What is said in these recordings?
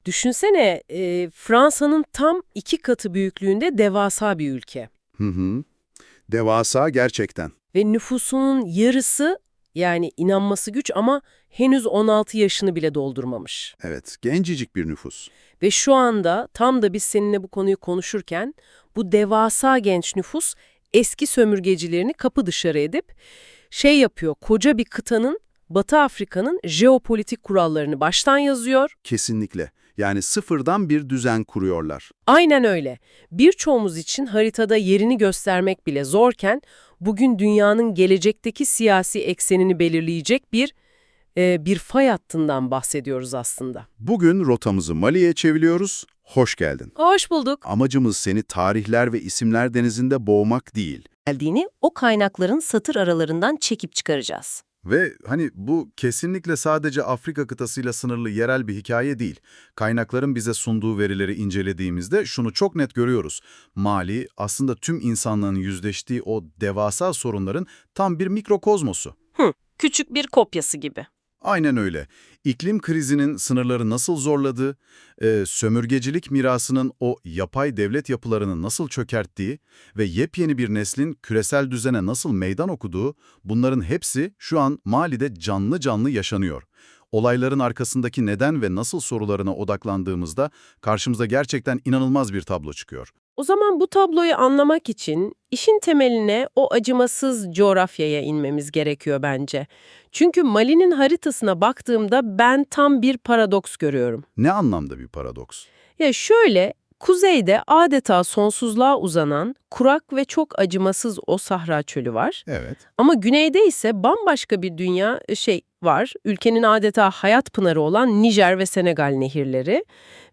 Düşünsene, Fransa'nın tam 2 katı büyüklüğünde devasa bir ülke. Hı hı. Devasa gerçekten. Ve nüfusunun yarısı, yani inanması güç ama henüz 16 yaşını bile doldurmamış. Evet, gencecik bir nüfus. Ve şu anda tam da biz seninle bu konuyu konuşurken bu devasa genç nüfus eski sömürgecilerini kapı dışarı edip şey yapıyor, koca bir kıtanın, Batı Afrika'nın jeopolitik kurallarını baştan yazıyor. Kesinlikle. Yani sıfırdan bir düzen kuruyorlar. Aynen öyle. Birçoğumuz için haritada yerini göstermek bile zorken bugün dünyanın gelecekteki siyasi eksenini belirleyecek bir fay hattından bahsediyoruz aslında. Bugün rotamızı Mali'ye çeviriyoruz. Hoş geldin. Hoş bulduk. Amacımız seni tarihler ve isimler denizinde boğmak değil. Geldiğini o kaynakların satır aralarından çekip çıkaracağız. Ve hani bu kesinlikle sadece Afrika kıtasıyla sınırlı yerel bir hikaye değil. Kaynakların bize sunduğu verileri incelediğimizde şunu çok net görüyoruz. Mali aslında tüm insanlığın yüzleştiği o devasa sorunların tam bir mikrokozmosu. Küçük bir kopyası gibi. Aynen öyle. İklim krizinin sınırları nasıl zorladığı, sömürgecilik mirasının o yapay devlet yapılarını nasıl çökerttiği ve yepyeni bir neslin küresel düzene nasıl meydan okuduğu, bunların hepsi şu an Mali'de canlı canlı yaşanıyor. Olayların arkasındaki neden ve nasıl sorularına odaklandığımızda karşımıza gerçekten inanılmaz bir tablo çıkıyor. O zaman bu tabloyu anlamak için işin temeline o acımasız coğrafyaya inmemiz gerekiyor bence. Çünkü Mali'nin haritasına baktığımda ben tam bir paradoks görüyorum. Ne anlamda bir paradoks? Ya şöyle, kuzeyde adeta sonsuzluğa uzanan kurak ve çok acımasız o Sahra Çölü var. Evet. Ama güneyde ise bambaşka bir dünya var. Ülkenin adeta hayat pınarı olan Nijer ve Senegal nehirleri.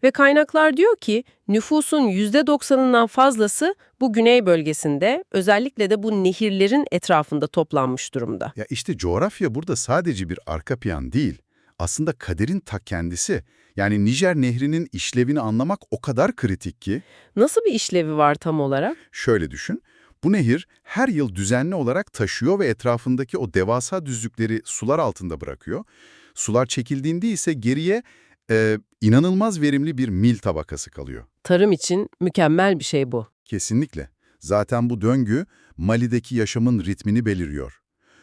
Ve kaynaklar diyor ki nüfusun %90'ından fazlası bu güney bölgesinde, özellikle de bu nehirlerin etrafında toplanmış durumda. Ya işte coğrafya burada sadece bir arka plan değil, aslında kaderin ta kendisi. Yani Nijer Nehri'nin işlevini anlamak o kadar kritik ki, Nasıl bir işlevi var tam olarak? şöyle düşün, bu nehir her yıl düzenli olarak taşıyor ve etrafındaki o devasa düzlükleri sular altında bırakıyor. Sular çekildiğinde ise geriye inanılmaz verimli bir mil tabakası kalıyor. Tarım için mükemmel bir şey bu. Kesinlikle. Zaten bu döngü Mali'deki yaşamın ritmini belirliyor.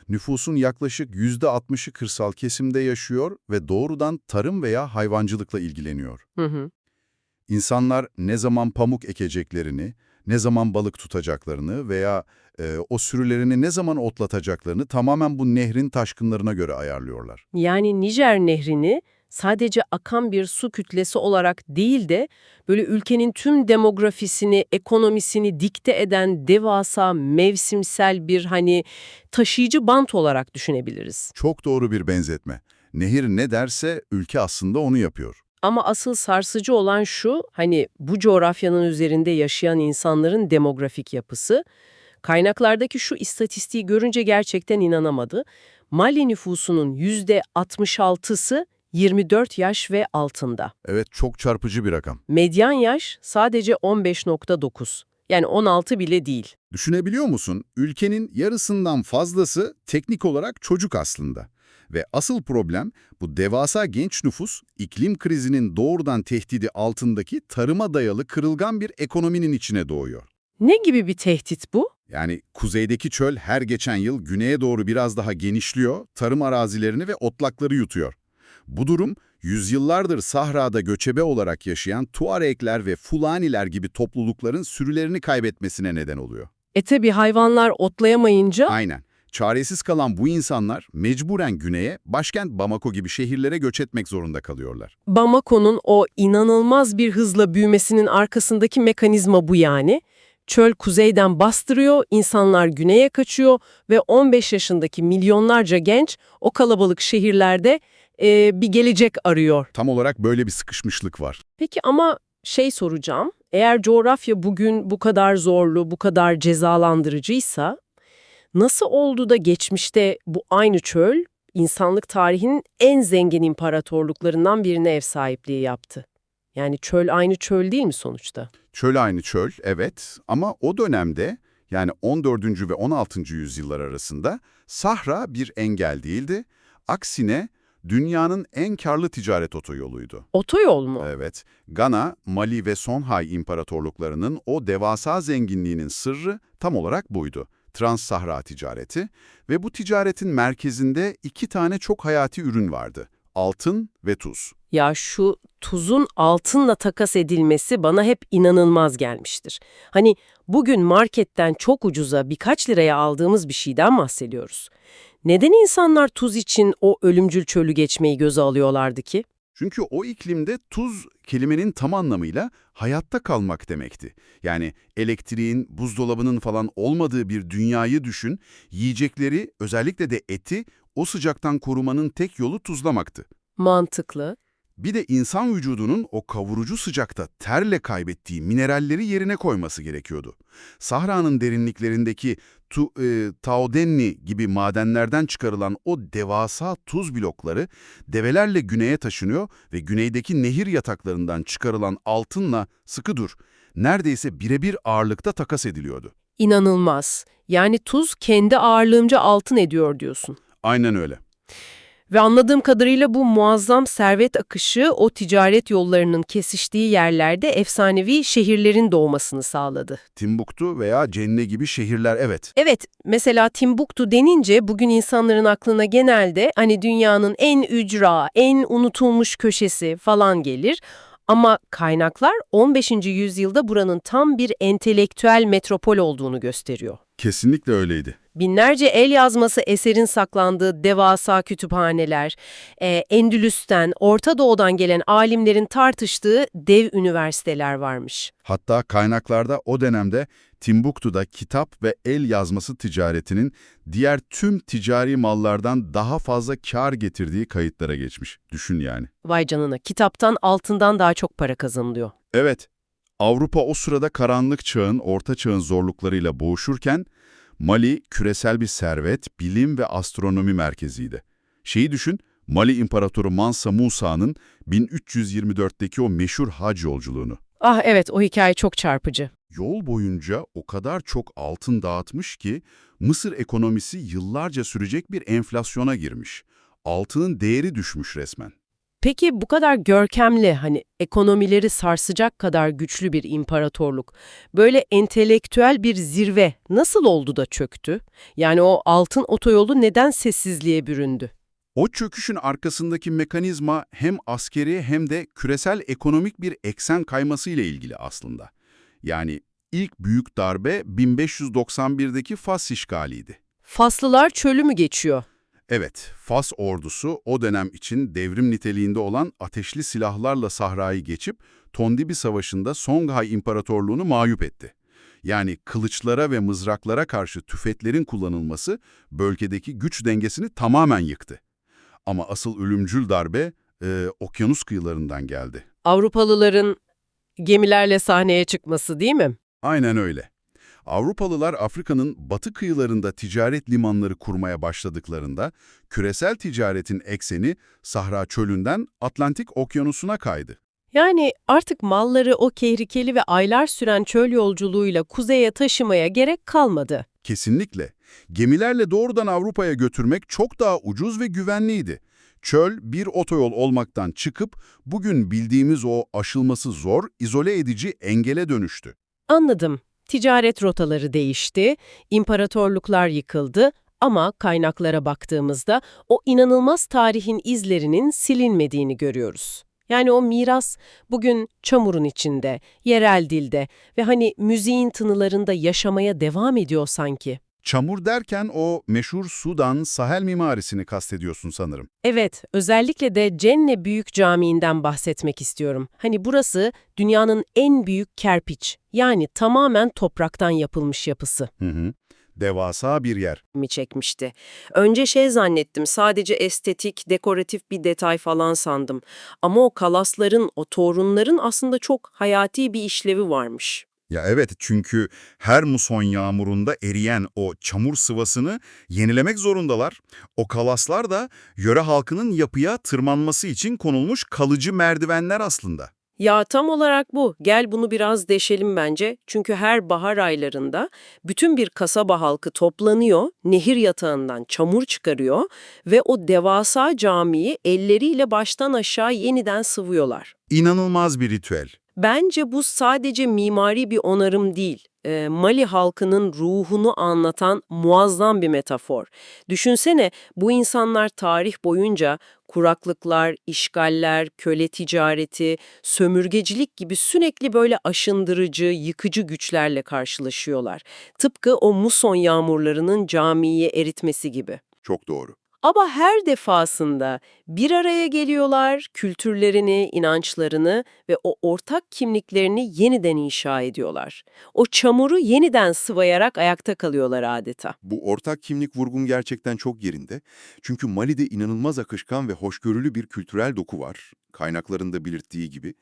Nüfusun yaklaşık %60'ı kırsal kesimde yaşıyor ve doğrudan tarım veya hayvancılıkla ilgileniyor. Hı hı. İnsanlar ne zaman pamuk ekeceklerini, ne zaman balık tutacaklarını veya o sürülerini ne zaman otlatacaklarını tamamen bu nehrin taşkınlarına göre ayarlıyorlar. Yani Nijer Nehri'ni sadece akan bir su kütlesi olarak değil de böyle ülkenin tüm demografisini, ekonomisini dikte eden devasa mevsimsel bir taşıyıcı bant olarak düşünebiliriz. Çok doğru bir benzetme. Nehir ne derse ülke aslında onu yapıyor. Ama asıl sarsıcı olan şu, bu coğrafyanın üzerinde yaşayan insanların demografik yapısı. Kaynaklardaki şu istatistiği görünce gerçekten inanamadı. Mali nüfusunun %66'sı 24 yaş ve altında. Evet, çok çarpıcı bir rakam. Medyan yaş sadece 15,9. Yani 16 bile değil. Düşünebiliyor musun? Ülkenin yarısından fazlası teknik olarak çocuk aslında. Ve asıl problem bu devasa genç nüfus, iklim krizinin doğrudan tehdidi altındaki tarıma dayalı kırılgan bir ekonominin içine doğuyor. Ne gibi bir tehdit bu? Yani kuzeydeki çöl her geçen yıl güneye doğru biraz daha genişliyor, tarım arazilerini ve otlakları yutuyor. Bu durum, yüzyıllardır Sahra'da göçebe olarak yaşayan Tuaregler ve Fulaniler gibi toplulukların sürülerini kaybetmesine neden oluyor. Tabii hayvanlar otlayamayınca Aynen. Çaresiz kalan bu insanlar mecburen güneye, başkent Bamako gibi şehirlere göç etmek zorunda kalıyorlar. Bamako'nun o inanılmaz bir hızla büyümesinin arkasındaki mekanizma bu yani. Çöl kuzeyden bastırıyor, insanlar güneye kaçıyor ve 15 yaşındaki milyonlarca genç o kalabalık şehirlerde bir gelecek arıyor. Tam olarak böyle bir sıkışmışlık var. Peki ama soracağım, eğer coğrafya bugün bu kadar zorlu, bu kadar cezalandırıcıysa, nasıl oldu da geçmişte bu aynı çöl, insanlık tarihinin en zengin imparatorluklarından birine ev sahipliği yaptı? Yani çöl aynı çöl değil mi sonuçta? Çöl aynı çöl, evet, ama o dönemde, yani 14. ve 16. yüzyıllar arasında Sahra bir engel değildi. Aksine Dünyanın en karlı ticaret otoyoluydu. Otoyol mu? Evet, Gana, Mali ve Songhai imparatorluklarının o devasa zenginliğinin sırrı tam olarak buydu. Trans-Sahra ticareti ve bu ticaretin merkezinde iki tane çok hayati ürün vardı. Altın ve tuz. Ya şu tuzun altınla takas edilmesi bana hep inanılmaz gelmiştir. Hani bugün marketten çok ucuza birkaç liraya aldığımız bir şeyden bahsediyoruz. Neden insanlar tuz için o ölümcül çölü geçmeyi göze alıyorlardı ki? Çünkü o iklimde tuz kelimenin tam anlamıyla hayatta kalmak demekti. Yani elektriğin, buzdolabının falan olmadığı bir dünyayı düşün, yiyecekleri, özellikle de eti o sıcaktan korumanın tek yolu tuzlamaktı. Mantıklı. Bir de insan vücudunun o kavurucu sıcakta terle kaybettiği mineralleri yerine koyması gerekiyordu. Sahra'nın derinliklerindeki taodenni gibi madenlerden çıkarılan o devasa tuz blokları develerle güneye taşınıyor ve güneydeki nehir yataklarından çıkarılan altınla, sıkı dur, neredeyse birebir ağırlıkta takas ediliyordu. İnanılmaz. Yani tuz kendi ağırlığınca altın ediyor diyorsun. Aynen öyle. Ve anladığım kadarıyla bu muazzam servet akışı o ticaret yollarının kesiştiği yerlerde efsanevi şehirlerin doğmasını sağladı. Timbuktu veya Cenne gibi şehirler, evet. Evet, mesela Timbuktu denince bugün insanların aklına genelde hani dünyanın en ücra, en unutulmuş köşesi falan gelir. Ama kaynaklar 15. yüzyılda buranın tam bir entelektüel metropol olduğunu gösteriyor. Kesinlikle öyleydi. Binlerce el yazması eserin saklandığı devasa kütüphaneler, Endülüs'ten, Orta Doğu'dan gelen alimlerin tartıştığı dev üniversiteler varmış. Hatta kaynaklarda o dönemde Timbuktu'da kitap ve el yazması ticaretinin diğer tüm ticari mallardan daha fazla kar getirdiği kayıtlara geçmiş. Düşün yani. Vay canına, kitaptan, altından daha çok para kazanılıyor. Evet, Avrupa o sırada karanlık çağın, orta çağın zorluklarıyla boğuşurken Mali küresel bir servet, bilim ve astronomi merkeziydi. Şeyi düşün, Mali İmparatoru Mansa Musa'nın 1324'teki o meşhur hac yolculuğunu. Ah evet, o hikaye çok çarpıcı. Yol boyunca o kadar çok altın dağıtmış ki Mısır ekonomisi yıllarca sürecek bir enflasyona girmiş. Altının değeri düşmüş resmen. Peki bu kadar görkemli, hani ekonomileri sarsacak kadar güçlü bir imparatorluk, böyle entelektüel bir zirve nasıl oldu da çöktü? Yani o altın otoyolu neden sessizliğe büründü? O çöküşün arkasındaki mekanizma hem askeri hem de küresel ekonomik bir eksen kayması ile ilgili aslında. Yani ilk büyük darbe 1591'deki Fas işgaliydi. Faslılar çölü mü geçiyor? Evet, Fas ordusu o dönem için devrim niteliğinde olan ateşli silahlarla Sahra'yı geçip Tondibi Savaşı'nda Songhai İmparatorluğunu mağlup etti. Yani kılıçlara ve mızraklara karşı tüfeklerin kullanılması bölgedeki güç dengesini tamamen yıktı. Ama asıl ölümcül darbe okyanus kıyılarından geldi. Avrupalıların gemilerle sahneye çıkması değil mi? Aynen öyle. Avrupalılar Afrika'nın batı kıyılarında ticaret limanları kurmaya başladıklarında küresel ticaretin ekseni Sahra Çölü'nden Atlantik Okyanusu'na kaydı. Yani artık malları o tehlikeli ve aylar süren çöl yolculuğuyla kuzeye taşımaya gerek kalmadı. Kesinlikle. Gemilerle doğrudan Avrupa'ya götürmek çok daha ucuz ve güvenliydi. Çöl bir otoyol olmaktan çıkıp bugün bildiğimiz o aşılması zor, izole edici engele dönüştü. Anladım. Ticaret rotaları değişti, imparatorluklar yıkıldı ama kaynaklara baktığımızda o inanılmaz tarihin izlerinin silinmediğini görüyoruz. Yani o miras bugün çamurun içinde, yerel dilde ve hani müziğin tınılarında yaşamaya devam ediyor sanki. Çamur derken o meşhur Sudan Sahel mimarisini kastediyorsun sanırım. Evet, özellikle de Cenne Büyük Camii'nden bahsetmek istiyorum. Hani burası dünyanın en büyük kerpiç, yani tamamen topraktan yapılmış yapısı. Devasa bir yer. Mi çekmişti. Önce zannettim, sadece estetik, dekoratif bir detay falan sandım. Ama o kalasların, o torunların aslında çok hayati bir işlevi varmış. Ya evet, çünkü her muson yağmurunda eriyen o çamur sıvasını yenilemek zorundalar. O kalaslar da yöre halkının yapıya tırmanması için konulmuş kalıcı merdivenler aslında. Ya tam olarak bu. Gel bunu biraz deşelim bence. Çünkü her bahar aylarında bütün bir kasaba halkı toplanıyor, nehir yatağından çamur çıkarıyor ve o devasa camiyi elleriyle baştan aşağı yeniden sıvıyorlar. İnanılmaz bir ritüel. Bence bu sadece mimari bir onarım değil. Mali halkının ruhunu anlatan muazzam bir metafor. Düşünsene, bu insanlar tarih boyunca kuraklıklar, işgaller, köle ticareti, sömürgecilik gibi sürekli böyle aşındırıcı, yıkıcı güçlerle karşılaşıyorlar. Tıpkı o muson yağmurlarının camiyi eritmesi gibi. Çok doğru. Ama her defasında bir araya geliyorlar, kültürlerini, inançlarını ve o ortak kimliklerini yeniden inşa ediyorlar. O çamuru yeniden sıvayarak ayakta kalıyorlar adeta. Bu ortak kimlik vurgun gerçekten çok yerinde. Çünkü Mali'de inanılmaz akışkan ve hoşgörülü bir kültürel doku var. Kaynaklarında belirttiği gibi.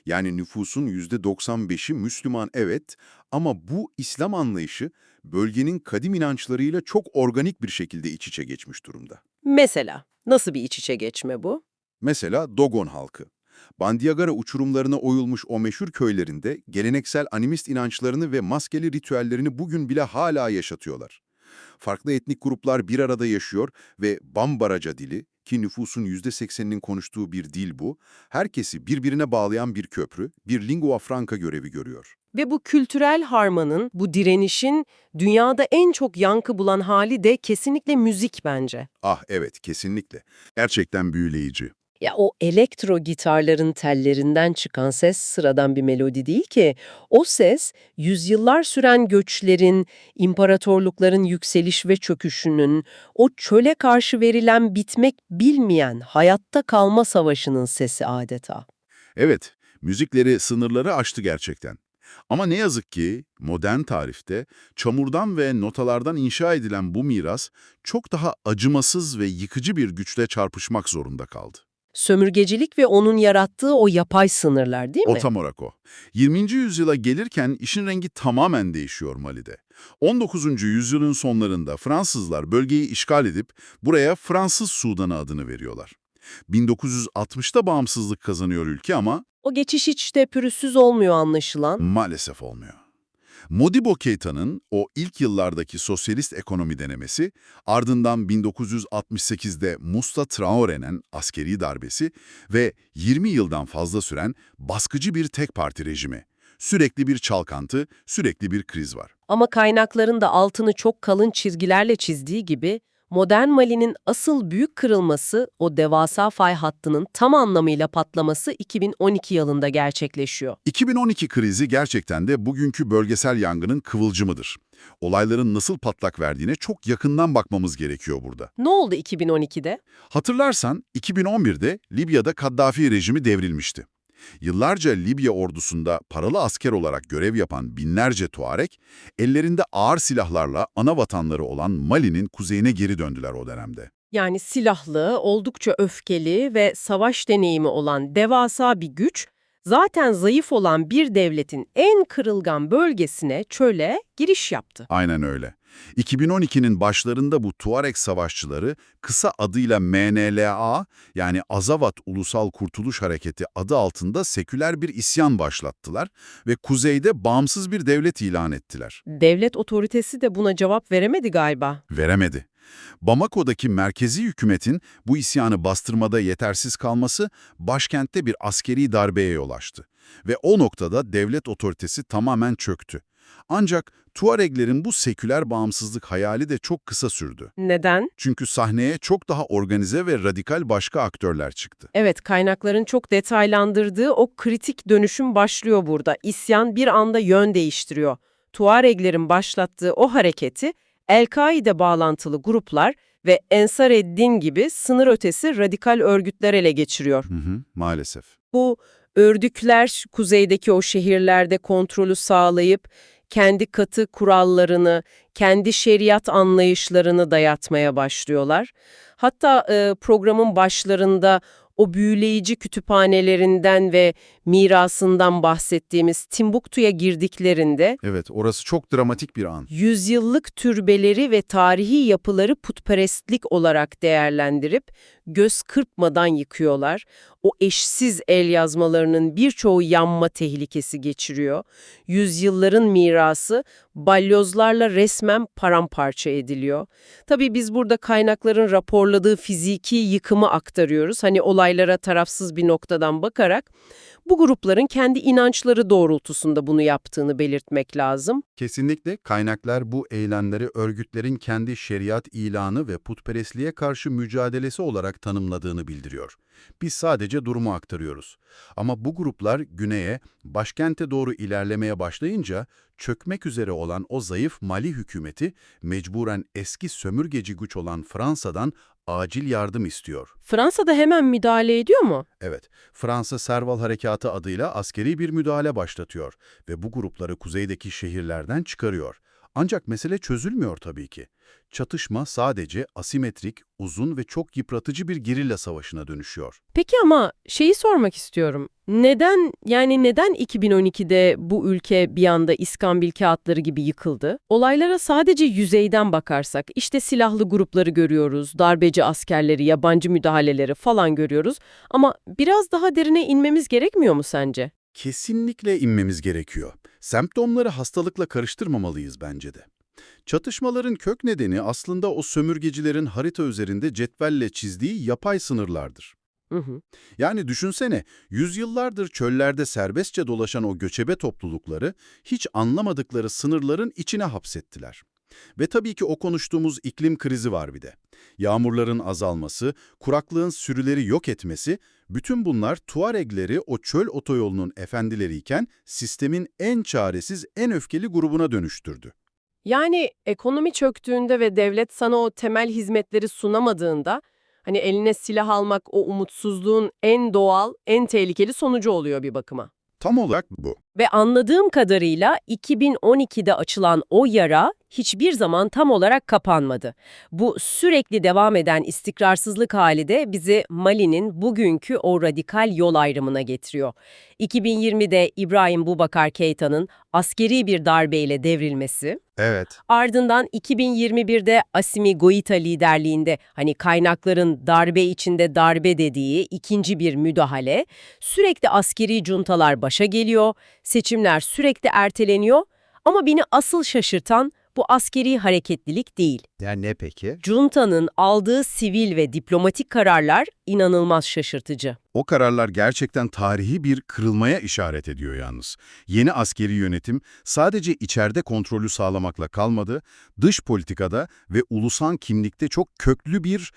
Yani nüfusun %95'i Müslüman, evet, ama bu İslam anlayışı bölgenin kadim inançlarıyla çok organik bir şekilde iç içe geçmiş durumda. Mesela nasıl bir iç içe geçme bu? Mesela Dogon halkı. Bandiagara uçurumlarına oyulmuş o meşhur köylerinde geleneksel animist inançlarını ve maskeli ritüellerini bugün bile hala yaşatıyorlar. Farklı etnik gruplar bir arada yaşıyor ve Bambaraca dili, ki nüfusun %80'inin konuştuğu bir dil bu, herkesi birbirine bağlayan bir köprü, bir lingua franca görevi görüyor. Ve bu kültürel harmanın, bu direnişin dünyada en çok yankı bulan hali de kesinlikle müzik bence. Ah evet, kesinlikle. Gerçekten büyüleyici. Ya o elektro gitarların tellerinden çıkan ses sıradan bir melodi değil ki. O ses, yüzyıllar süren göçlerin, imparatorlukların yükseliş ve çöküşünün, o çöle karşı verilen bitmek bilmeyen hayatta kalma savaşının sesi adeta. Evet, müzikleri sınırları aştı gerçekten. Ama ne yazık ki modern tarihte çamurdan ve notalardan inşa edilen bu miras çok daha acımasız ve yıkıcı bir güçle çarpışmak zorunda kaldı. Sömürgecilik ve onun yarattığı o yapay sınırlar değil mi? O tam olarak o. 20. yüzyıla gelirken işin rengi tamamen değişiyor Mali'de. 19. yüzyılın sonlarında Fransızlar bölgeyi işgal edip buraya Fransız Sudanı adını veriyorlar. 1960'ta bağımsızlık kazanıyor ülke ama O geçiş hiç de pürüzsüz olmuyor anlaşılan. maalesef olmuyor. Modibo Keita'nın o ilk yıllardaki sosyalist ekonomi denemesi, ardından 1968'de Moussa Traore'nin askeri darbesi ve 20 yıldan fazla süren baskıcı bir tek parti rejimi. Sürekli bir çalkantı, sürekli bir kriz var. Ama kaynakların da altını çok kalın çizgilerle çizdiği gibi, modern Mali'nin asıl büyük kırılması, o devasa fay hattının tam anlamıyla patlaması 2012 yılında gerçekleşiyor. 2012 krizi gerçekten de bugünkü bölgesel yangının kıvılcımıdır. Olayların nasıl patlak verdiğine çok yakından bakmamız gerekiyor burada. Ne oldu 2012'de? Hatırlarsan 2011'de Libya'da Kaddafi rejimi devrilmişti. Yıllarca Libya ordusunda paralı asker olarak görev yapan binlerce Tuareg, ellerinde ağır silahlarla ana vatanları olan Mali'nin kuzeyine geri döndüler o dönemde. Yani silahlı, oldukça öfkeli ve savaş deneyimi olan devasa bir güç, zaten zayıf olan bir devletin en kırılgan bölgesine, çöle giriş yaptı. Aynen öyle. 2012'nin başlarında bu Tuareg savaşçıları kısa adıyla MNLA yani Azavat Ulusal Kurtuluş Hareketi adı altında seküler bir isyan başlattılar ve kuzeyde bağımsız bir devlet ilan ettiler. Devlet otoritesi de buna cevap veremedi galiba. Veremedi. Bamako'daki merkezi hükümetin bu isyanı bastırmada yetersiz kalması başkentte bir askeri darbeye yol açtı. Ve o noktada devlet otoritesi tamamen çöktü. Ancak Tuareglerin bu seküler bağımsızlık hayali de çok kısa sürdü. Neden? Çünkü sahneye çok daha organize ve radikal başka aktörler çıktı. Evet, kaynakların çok detaylandırdığı o kritik dönüşüm başlıyor burada. İsyan bir anda yön değiştiriyor. Tuareglerin başlattığı o hareketi El-Kaide bağlantılı gruplar ve Ensar-ed-Din gibi sınır ötesi radikal örgütler ele geçiriyor. Maalesef. Bu örgütler kuzeydeki o şehirlerde kontrolü sağlayıp kendi katı kurallarını, kendi şeriat anlayışlarını dayatmaya başlıyorlar. Hatta programın başlarında o büyüleyici kütüphanelerinden ve mirasından bahsettiğimiz Timbuktu'ya girdiklerinde Evet, orası çok dramatik bir an. yüzyıllık türbeleri ve tarihi yapıları putperestlik olarak değerlendirip göz kırpmadan yıkıyorlar. O eşsiz el yazmalarının birçoğu yanma tehlikesi geçiriyor. Yüzyılların mirası balyozlarla resmen paramparça ediliyor. Tabii biz burada kaynakların raporladığı fiziki yıkımı aktarıyoruz. Hani olaylara tarafsız bir noktadan bakarak bu grupların kendi inançları doğrultusunda bunu yaptığını belirtmek lazım. Kesinlikle kaynaklar bu eylemleri örgütlerin kendi şeriat ilanı ve putperestliğe karşı mücadelesi olarak tanımladığını bildiriyor. Biz sadece durumu aktarıyoruz. Ama bu gruplar güneye, başkente doğru ilerlemeye başlayınca çökmek üzere olan o zayıf Mali hükümeti mecburen eski sömürgeci güç olan Fransa'dan acil yardım istiyor. Fransa da hemen müdahale ediyor mu? Evet, Fransa Serval Harekatı adıyla askeri bir müdahale başlatıyor ve bu grupları kuzeydeki şehirlerden çıkarıyor. Ancak mesele çözülmüyor tabii ki. Çatışma sadece asimetrik, uzun ve çok yıpratıcı bir gerilla savaşına dönüşüyor. Peki ama şeyi sormak istiyorum. Neden 2012'de bu ülke bir anda İskambil kağıtları gibi yıkıldı? Olaylara sadece yüzeyden bakarsak, işte silahlı grupları görüyoruz, darbeci askerleri, yabancı müdahaleleri falan görüyoruz. Ama biraz daha derine inmemiz gerekmiyor mu sence? Kesinlikle inmemiz gerekiyor. Semptomları hastalıkla karıştırmamalıyız bence de. Çatışmaların kök nedeni aslında o sömürgecilerin harita üzerinde cetvelle çizdiği yapay sınırlardır. Hı hı. Yani düşünsene, yüzyıllardır çöllerde serbestçe dolaşan o göçebe toplulukları hiç anlamadıkları sınırların içine hapsettiler. Ve tabii ki o konuştuğumuz iklim krizi var bir de. Yağmurların azalması, kuraklığın sürüleri yok etmesi, bütün bunlar Tuaregleri o çöl otoyolunun efendileriyken sistemin en çaresiz, en öfkeli grubuna dönüştürdü. Yani ekonomi çöktüğünde ve devlet sana o temel hizmetleri sunamadığında, hani eline silah almak o umutsuzluğun en doğal, en tehlikeli sonucu oluyor bir bakıma. Tam olarak bu. Ve anladığım kadarıyla 2012'de açılan o yara hiçbir zaman tam olarak kapanmadı. Bu sürekli devam eden istikrarsızlık hali de bizi Mali'nin bugünkü o radikal yol ayrımına getiriyor. 2020'de İbrahim Boubacar Keita'nın askeri bir darbeyle devrilmesi, Evet. ardından 2021'de Assimi Goïta liderliğinde hani kaynakların darbe içinde darbe dediği ikinci bir müdahale, sürekli askeri juntalar başa geliyor, seçimler sürekli erteleniyor ama beni asıl şaşırtan bu askeri hareketlilik değil. Yani ne peki? Junta'nın aldığı sivil ve diplomatik kararlar inanılmaz şaşırtıcı. O kararlar gerçekten tarihi bir kırılmaya işaret ediyor yalnız. Yeni askeri yönetim sadece içeride kontrolü sağlamakla kalmadı, dış politikada ve ulusal kimlikte çok köklü bir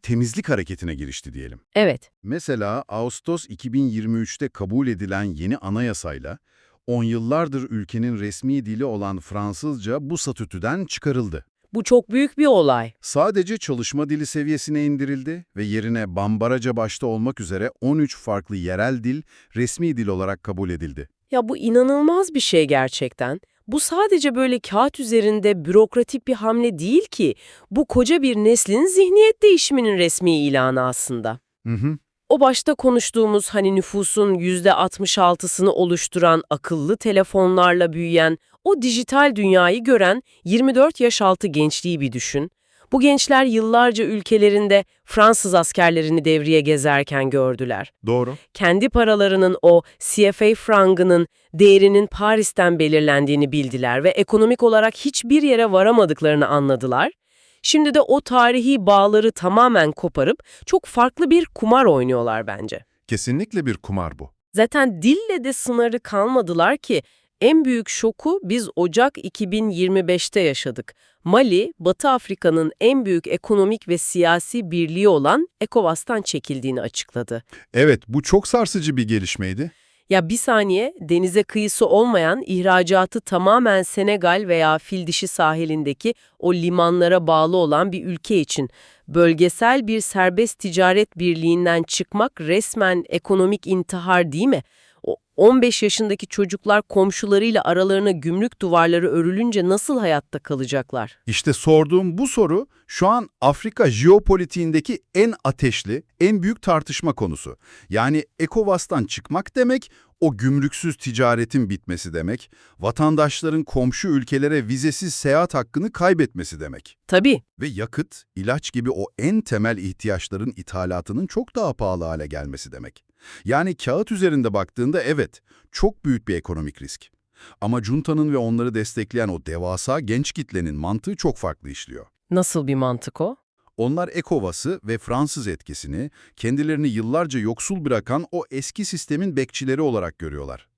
temizlik hareketine girişti diyelim. Evet. Mesela Ağustos 2023'te kabul edilen yeni anayasayla 10 yıllardır ülkenin resmi dili olan Fransızca bu statüden çıkarıldı. Bu çok büyük bir olay. Sadece çalışma dili seviyesine indirildi ve yerine Bambaraca başta olmak üzere 13 farklı yerel dil resmi dil olarak kabul edildi. Ya bu inanılmaz bir şey gerçekten. Bu sadece böyle kağıt üzerinde bürokratik bir hamle değil ki. Bu koca bir neslin zihniyet değişiminin resmi ilanı aslında. Hı hı. O başta konuştuğumuz nüfusun %66'sını oluşturan akıllı telefonlarla büyüyen, o dijital dünyayı gören 24 yaş altı gençliği bir düşün. Bu gençler yıllarca ülkelerinde Fransız askerlerini devriye gezerken gördüler. Doğru. Kendi paralarının o CFA frangının değerinin Paris'ten belirlendiğini bildiler ve ekonomik olarak hiçbir yere varamadıklarını anladılar. Şimdi de o tarihi bağları tamamen koparıp çok farklı bir kumar oynuyorlar bence. Kesinlikle bir kumar bu. Zaten dille de sınırı kalmadılar ki en büyük şoku biz Ocak 2025'te yaşadık. Mali, Batı Afrika'nın en büyük ekonomik ve siyasi birliği olan ECOWAS'tan çekildiğini açıkladı. Evet, bu çok sarsıcı bir gelişmeydi. Ya bir saniye, denize kıyısı olmayan, ihracatı tamamen Senegal veya Fildişi sahilindeki o limanlara bağlı olan bir ülke için bölgesel bir serbest ticaret birliğinden çıkmak resmen ekonomik intihar değil mi? 15 yaşındaki çocuklar komşularıyla aralarına gümrük duvarları örülünce nasıl hayatta kalacaklar? İşte sorduğum bu soru şu an Afrika jeopolitiğindeki en ateşli, en büyük tartışma konusu. Yani ECOWAS'tan çıkmak demek, o gümrüksüz ticaretin bitmesi demek, vatandaşların komşu ülkelere vizesiz seyahat hakkını kaybetmesi demek. Tabii. Ve yakıt, ilaç gibi o en temel ihtiyaçların ithalatının çok daha pahalı hale gelmesi demek. Yani kağıt üzerinde baktığında evet, çok büyük bir ekonomik risk. Ama junta'nın ve onları destekleyen o devasa genç kitlenin mantığı çok farklı işliyor. Nasıl bir mantık o? Onlar ECOWAS'ı ve Fransız etkisini, kendilerini yıllarca yoksul bırakan o eski sistemin bekçileri olarak görüyorlar.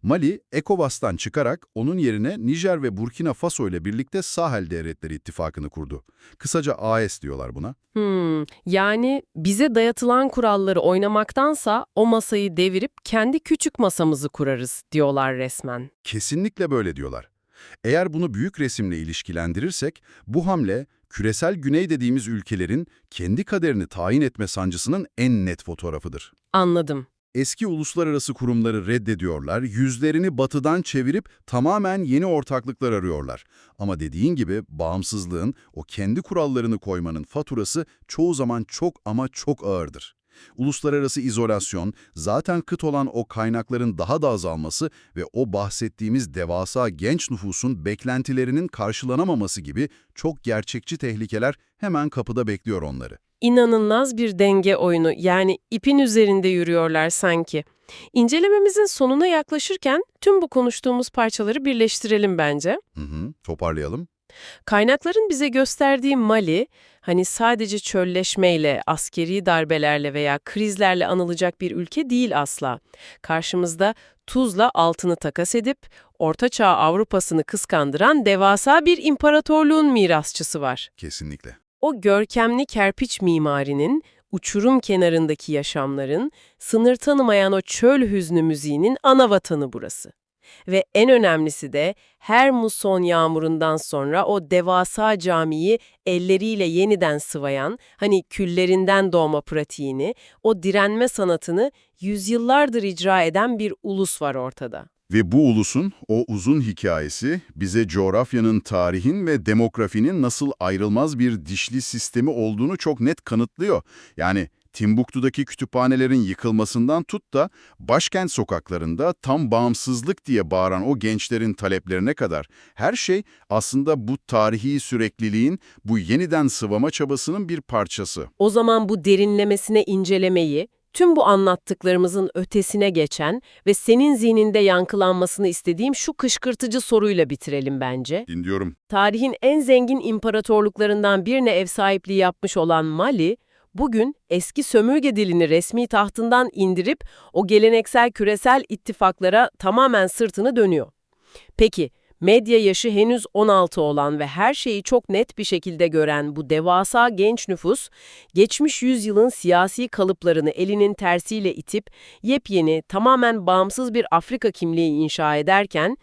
Mali, ECOWAS'tan çıkarak onun yerine Nijer ve Burkina Faso ile birlikte Sahel Devletleri İttifakı'nı kurdu. Kısaca AES diyorlar buna. Yani bize dayatılan kuralları oynamaktansa o masayı devirip kendi küçük masamızı kurarız diyorlar resmen. Kesinlikle böyle diyorlar. Eğer bunu büyük resimle ilişkilendirirsek, bu hamle, küresel güney dediğimiz ülkelerin kendi kaderini tayin etme sancısının en net fotoğrafıdır. Anladım. Eski uluslararası kurumları reddediyorlar, yüzlerini batıdan çevirip tamamen yeni ortaklıklar arıyorlar. Ama dediğin gibi bağımsızlığın, o kendi kurallarını koymanın faturası çoğu zaman çok ama çok ağırdır. Uluslararası izolasyon, zaten kıt olan o kaynakların daha da azalması ve o bahsettiğimiz devasa genç nüfusun beklentilerinin karşılanamaması gibi çok gerçekçi tehlikeler hemen kapıda bekliyor onları. İnanılmaz bir denge oyunu, yani ipin üzerinde yürüyorlar sanki. İncelememizin sonuna yaklaşırken tüm bu konuştuğumuz parçaları birleştirelim bence. Toparlayalım. Kaynakların bize gösterdiği Mali, hani sadece çölleşmeyle, askeri darbelerle veya krizlerle anılacak bir ülke değil asla. Karşımızda tuzla altını takas edip, Orta Çağ Avrupa'sını kıskandıran devasa bir imparatorluğun mirasçısı var. Kesinlikle. O görkemli kerpiç mimarinin, uçurum kenarındaki yaşamların, sınır tanımayan o çöl hüznü müziğinin ana vatanı burası. Ve en önemlisi de her muson yağmurundan sonra o devasa camiyi elleriyle yeniden sıvayan, hani küllerinden doğma pratiğini, o direnme sanatını yüzyıllardır icra eden bir ulus var ortada. Ve bu ulusun o uzun hikayesi bize coğrafyanın, tarihin ve demografinin nasıl ayrılmaz bir dişli sistemi olduğunu çok net kanıtlıyor. Yani Timbuktu'daki kütüphanelerin yıkılmasından tut da başkent sokaklarında tam bağımsızlık diye bağıran o gençlerin taleplerine kadar her şey aslında bu tarihi sürekliliğin, bu yeniden sıvama çabasının bir parçası. O zaman bu derinlemesine incelemeyi, tüm bu anlattıklarımızın ötesine geçen ve senin zihninde yankılanmasını istediğim şu kışkırtıcı soruyla bitirelim bence. Dinliyorum. Tarihin en zengin imparatorluklarından birine ev sahipliği yapmış olan Mali, bugün eski sömürge dilini resmi tahtından indirip o geleneksel küresel ittifaklara tamamen sırtını dönüyor. Peki, medya yaşı henüz 16 olan ve her şeyi çok net bir şekilde gören bu devasa genç nüfus, geçmiş yüzyılın siyasi kalıplarını elinin tersiyle itip yepyeni, tamamen bağımsız bir Afrika kimliği inşa ederken,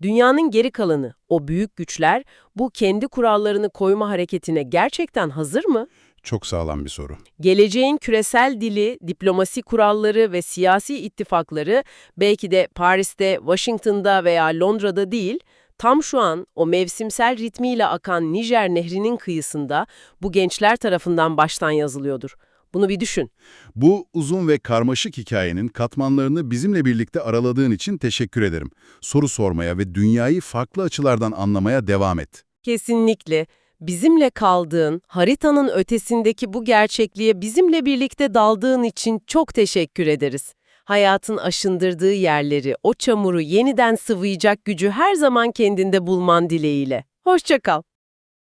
dünyanın geri kalanı, o büyük güçler, bu kendi kurallarını koyma hareketine gerçekten hazır mı? Çok sağlam bir soru. Geleceğin küresel dili, diplomasi kuralları ve siyasi ittifakları belki de Paris'te, Washington'da veya Londra'da değil, tam şu an o mevsimsel ritmiyle akan Nijer Nehri'nin kıyısında bu gençler tarafından baştan yazılıyordur. Bunu bir düşün. Bu uzun ve karmaşık hikayenin katmanlarını bizimle birlikte araladığın için teşekkür ederim. Soru sormaya ve dünyayı farklı açılardan anlamaya devam et. Kesinlikle. Bizimle kaldığın, haritanın ötesindeki bu gerçekliğe bizimle birlikte daldığın için çok teşekkür ederiz. Hayatın aşındırdığı yerleri, o çamuru yeniden sıvayacak gücü her zaman kendinde bulman dileğiyle. Hoşça kal.